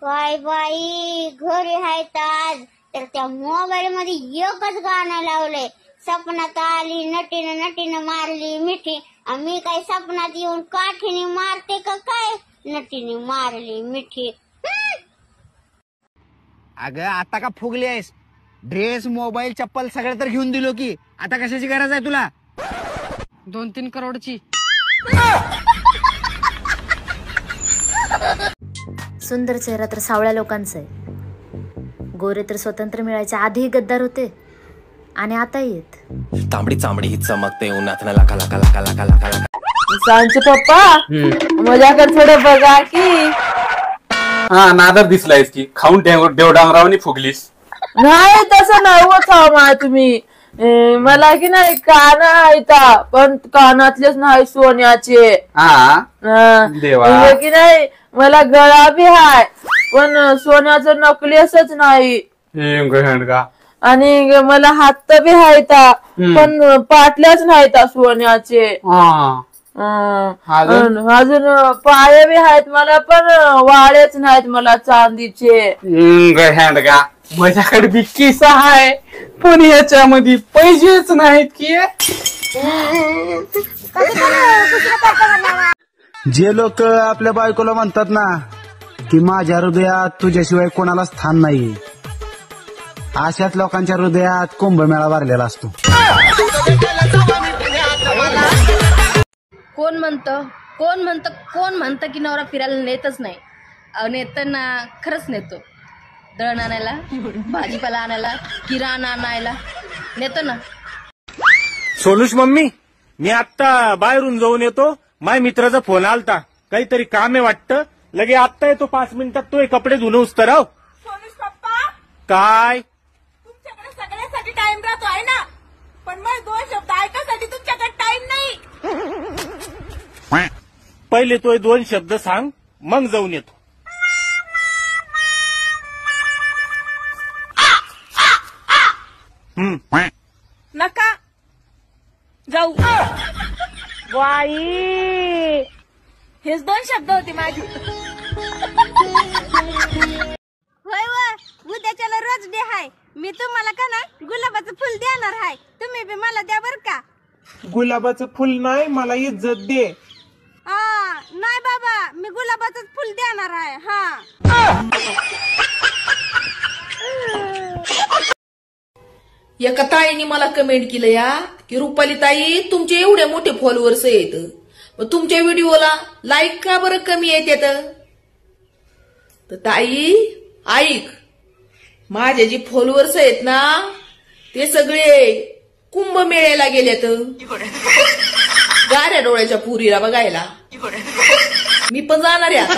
काय बाई घरी आहेत आज तर त्या मोबाईल मध्ये एकच गाणं लावलंय. सपनात आली नटीनं नटीनं मारली मिठी. मी काय सपनात येऊन काठीने मारते का काय? नटीने मारली मिठी. अगं आता का फुगली आहेस? ड्रेस मोबाईल चप्पल सगळं तर घेऊन दिलो की, आता कशाची गरज आहे तुला? 2-3 करोडची. सुंदर चेहरा तर सावळ्या लोकांचा आहे. गोरे तर स्वतंत्र मिळायच्या आधीही गद्दार होते आणि आताही आहेत. तांबडी चांबडी चमकते उन्हात लाका लाका लाका लाका लाका लाका. सांचे पप्पा माझ्याकडे थोडं बघा की. हा नादर दिसलायस की खाऊन देवडांगरावानी फुगलीस. नाही तसं नाही होत तुम्ही. मला की नाही कान आहेत पण कानातलेच नाही सोन्याचे. देवा की नाही मला गळा बी हाय पण सोन्याचं नकलेसच नाही. आणि मला हात बी आहेत पण पाटल्याच नाहीत सोन्याचे. अजून पाय बी आहेत मला पण वाळेच नाहीत मला चांदीचे. माझ्याकडे बी किस्सा आहे पण याच्यामध्ये पैसेच नाहीत की. जे लोक आपल्या बायकोला म्हणतात ना की माझ्या हृदयात तुझ्याशिवाय कोणाला स्थान नाही, अशाच लोकांच्या हृदयात कुंभमेळा भरलेला असतो. कोण म्हणतं की नवरा फिरायला नेतच नाही. नेताना खरंच नेतो. दळण आणायला, भाजीपाला आणायला, किराणा आणायला नेतो ना. सोनूश मम्मी, मी आता बाहेरून जाऊन येतो. माझ्या मित्राचा फोन आलता, काहीतरी काम आहे वाटतं. लगे आत्ता येतो 5 मिनिटात. तो कपडे धुणं उस्तर. सोनूश पप्पा काय तुमच्याकडे सगळ्यासाठी टाइम राहतो आहे ना, पण मग 2 शब्द ऐकासाठी तुमच्याकडे टाइम नाही. पहिले तो 2 शब्द सांग, मग जाऊन येतो. नका जाऊ. बाई हेच 2 शब्द होते माझे. होय व उद्याच्याला रोज डे हाय. मी तुम्हाला का ना गुलाबाचं फुल देणार आहे. तुम्ही बी मला द्या बर का. गुलाबाचं फुल नाही, मला इज्जत दे. नाही बाबा, मी गुलाबाचंच फुल देणार आहे. एका ताईने मला कमेंट केलं या की रुपाली ताई तुमचे एवढे मोठे फॉलोअर्स आहेत, मग तुमच्या व्हिडिओला लाईक का बरं कमी येतात? तर ताई ऐक, माझे जे फॉलोअर्स आहेत ना ते सगळे कुंभमेळ्याला गेलेत गाऱ्या डोळ्याच्या पुरीला बघायला. मी पण जाणार आहे आता.